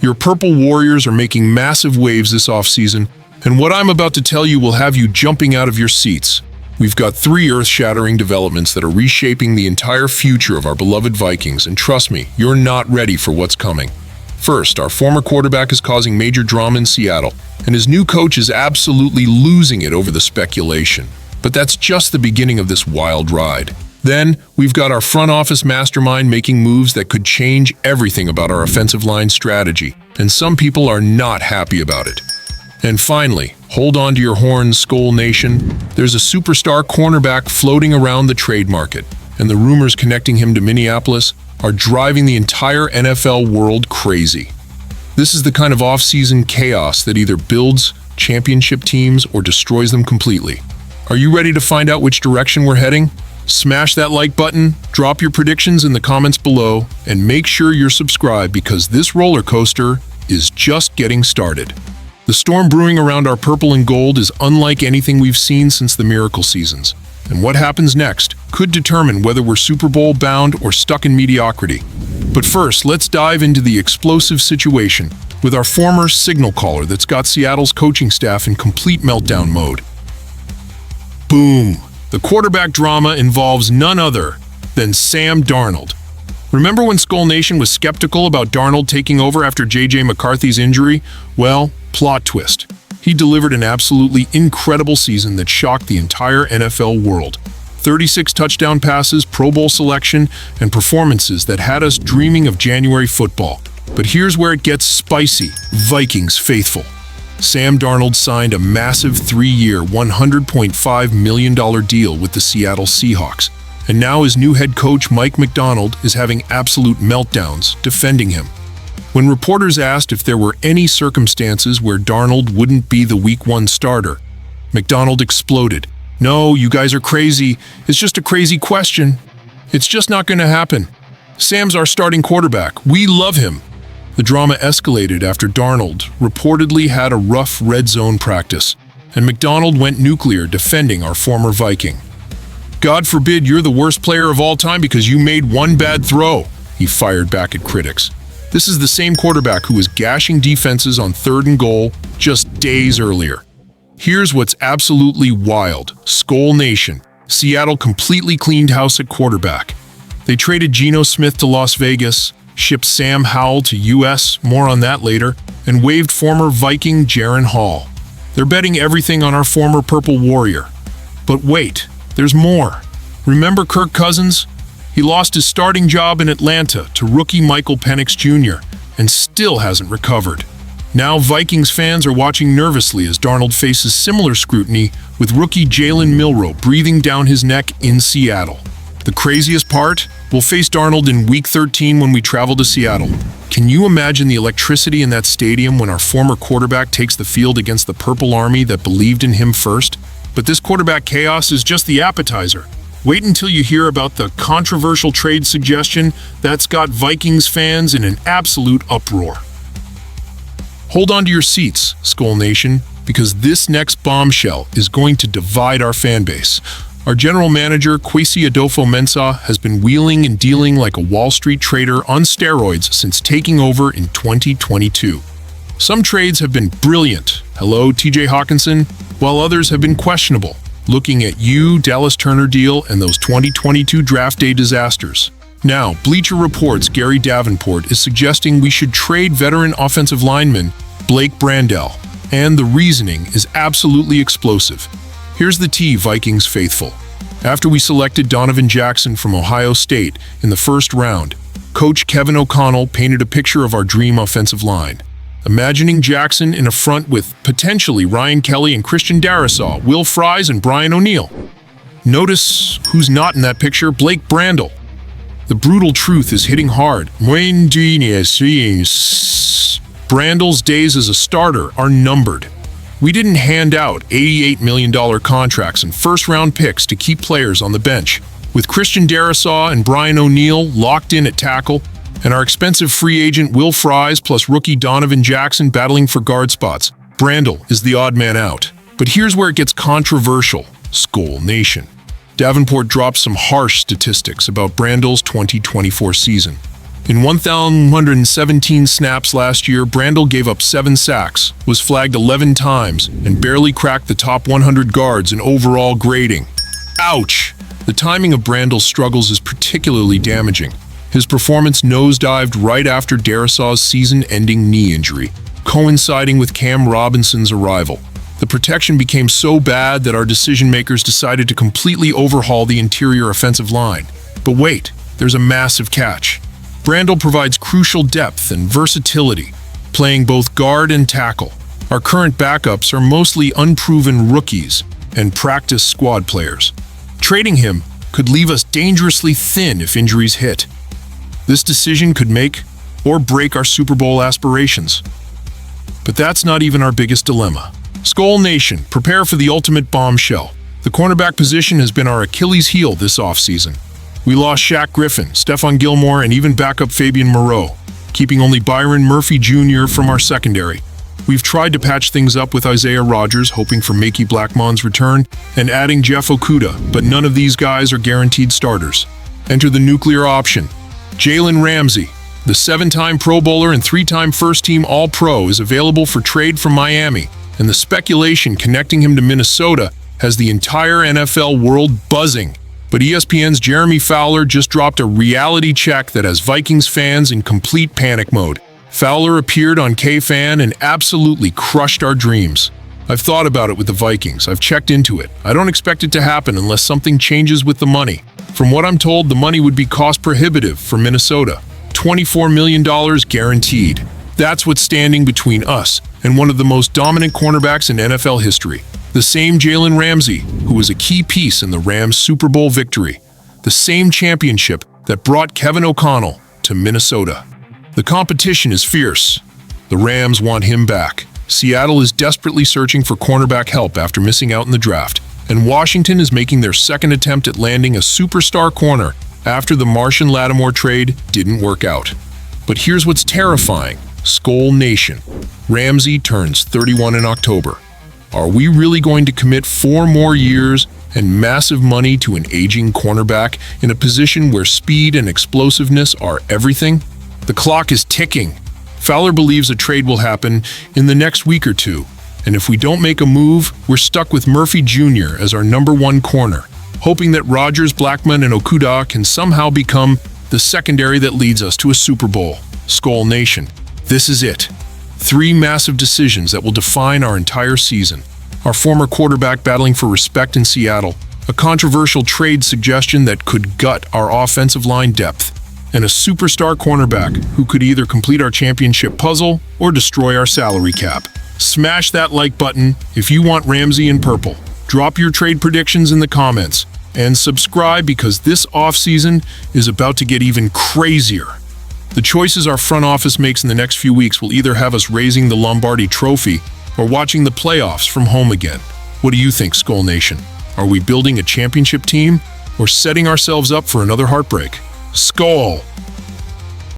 Your Purple Warriors are making massive waves this offseason, and what I'm about to tell you will have you jumping out of your seats. We've got 3 earth-shattering developments that are reshaping the entire future of our beloved Vikings, and trust me, you're not ready for what's coming. First, our former quarterback is causing major drama in Seattle, and his new coach is absolutely losing it over the speculation. But that's just the beginning of this wild ride. Then, we've got our front office mastermind making moves that could change everything about our offensive line strategy, and some people are not happy about it. And finally, hold on to your horns, Skol Nation. There's a superstar cornerback floating around the trade market, and the rumors connecting him to Minneapolis are driving the entire NFL world crazy. This is the kind of off-season chaos that either builds championship teams or destroys them completely. Are you ready to find out which direction we're heading? Smash that like button, drop your predictions in the comments below, and make sure you're subscribed because this roller coaster is just getting started. The storm brewing around our purple and gold is unlike anything we've seen since the miracle seasons. And what happens next could determine whether we're Super Bowl bound or stuck in mediocrity. But first, let's dive into the explosive situation with our former signal caller that's got Seattle's coaching staff in complete meltdown mode. Boom! The quarterback drama involves none other than Sam Darnold. Remember when Skol Nation was skeptical about Darnold taking over after J.J. McCarthy's injury? Well, plot twist. He delivered an absolutely incredible season that shocked the entire NFL world. 36 touchdown passes, Pro Bowl selection, and performances that had us dreaming of January football. But here's where it gets spicy, Vikings faithful. Sam Darnold signed a massive 3-year, $100.5 million deal with the Seattle Seahawks, and now his new head coach Mike Macdonald is having absolute meltdowns defending him. When reporters asked if there were any circumstances where Darnold wouldn't be the Week 1 starter, Macdonald exploded. "No, you guys are crazy. It's just a crazy question. It's just not going to happen. Sam's our starting quarterback. We love him." The drama escalated after Darnold reportedly had a rough red zone practice, and Macdonald went nuclear defending our former Viking. "God forbid you're the worst player of all time because you made one bad throw," he fired back at critics. This is the same quarterback who was gashing defenses on 3rd and goal just days earlier. Here's what's absolutely wild. Skol Nation. Seattle completely cleaned house at quarterback. They traded Geno Smith to Las Vegas, shipped Sam Howell to US, more on that later, and waived former Viking Jaren Hall. They're betting everything on our former Purple Warrior. But wait, there's more. Remember Kirk Cousins? He lost his starting job in Atlanta to rookie Michael Penix Jr. and still hasn't recovered. Now Vikings fans are watching nervously as Darnold faces similar scrutiny with rookie Jalen Milroe breathing down his neck in Seattle. The craziest part? We'll face Darnold in Week 13 when we travel to Seattle. Can you imagine the electricity in that stadium when our former quarterback takes the field against the Purple Army that believed in him first? But this quarterback chaos is just the appetizer. Wait until you hear about the controversial trade suggestion that's got Vikings fans in an absolute uproar. Hold on to your seats, Skol Nation, because this next bombshell is going to divide our fan base. Our general manager, Kwesi Adolfo-Mensah, has been wheeling and dealing like a Wall Street trader on steroids since taking over in 2022. Some trades have been brilliant, hello TJ Hawkinson, while others have been questionable, looking at you, Dallas Turner deal, and those 2022 draft day disasters. Now, Bleacher Report's Gary Davenport is suggesting we should trade veteran offensive lineman Blake Brandel, and the reasoning is absolutely explosive. Here's the tea, Vikings faithful. After we selected Donovan Jackson from Ohio State in the 1st round, Coach Kevin O'Connell painted a picture of our dream offensive line. Imagining Jackson in a front with potentially Ryan Kelly and Christian Darrisaw, Will Fries, and Brian O'Neill. Notice who's not in that picture? Blake Brandel. The brutal truth is hitting hard. Brandel's days as a starter are numbered. We didn't hand out $88 million contracts and first-round picks to keep players on the bench. With Christian Darrisaw and Brian O'Neill locked in at tackle, and our expensive free agent Will Fries plus rookie Donovan Jackson battling for guard spots, Brandel is the odd man out. But here's where it gets controversial, Skol Nation. Davenport dropped some harsh statistics about Brandel's 2024 season. In 1,117 snaps last year, Brandel gave up 7 sacks, was flagged 11 times, and barely cracked the top 100 guards in overall grading. Ouch! The timing of Brandel's struggles is particularly damaging. His performance nosedived right after Darrisaw's season-ending knee injury, coinciding with Cam Robinson's arrival. The protection became so bad that our decision-makers decided to completely overhaul the interior offensive line. But wait, there's a massive catch. Brandel provides crucial depth and versatility, playing both guard and tackle. Our current backups are mostly unproven rookies and practice squad players. Trading him could leave us dangerously thin if injuries hit. This decision could make or break our Super Bowl aspirations. But that's not even our biggest dilemma. Skol Nation, prepare for the ultimate bombshell. The cornerback position has been our Achilles heel this offseason. We lost Shaq Griffin, Stephon Gilmore, and even backup Fabian Moreau, keeping only Byron Murphy Jr. from our secondary. We've tried to patch things up with Isaiah Rodgers, hoping for Makey Blackmon's return, and adding Jeff Okudah, but none of these guys are guaranteed starters. Enter the nuclear option. Jalen Ramsey, the 7-time Pro Bowler and 3-time first-team All-Pro, is available for trade from Miami, and the speculation connecting him to Minnesota has the entire NFL world buzzing. But ESPN's Jeremy Fowler just dropped a reality check that has Vikings fans in complete panic mode. Fowler appeared on K-Fan and absolutely crushed our dreams. I've thought about it with the Vikings. I've checked into it. I don't expect it to happen unless something changes with the money. From what I'm told, the money would be cost prohibitive for Minnesota. $24 million guaranteed. That's what's standing between us and one of the most dominant cornerbacks in NFL history. The same Jalen Ramsey, who was a key piece in the Rams' Super Bowl victory. The same championship that brought Kevin O'Connell to Minnesota. The competition is fierce. The Rams want him back. Seattle is desperately searching for cornerback help after missing out in the draft. And Washington is making their second attempt at landing a superstar corner after the Marshon Lattimore trade didn't work out. But here's what's terrifying. Skol Nation. Ramsey turns 31 in October. Are we really going to commit 4 more years and massive money to an aging cornerback in a position where speed and explosiveness are everything? The clock is ticking. Fowler believes a trade will happen in the next week or two, and if we don't make a move, we're stuck with Murphy Jr. as our #1 corner, hoping that Rodgers, Blackmon, and Okudah can somehow become the secondary that leads us to a Super Bowl. Skol Nation, this is it. 3 massive decisions that will define our entire season. Our former quarterback battling for respect in Seattle, a controversial trade suggestion that could gut our offensive line depth, and a superstar cornerback who could either complete our championship puzzle or destroy our salary cap. Smash that like button if you want Ramsey in purple. Drop your trade predictions in the comments, and subscribe because this offseason is about to get even crazier. The choices our front office makes in the next few weeks will either have us raising the Lombardi Trophy or watching the playoffs from home again. What do you think, Skol Nation? Are we building a championship team or setting ourselves up for another heartbreak? Skol!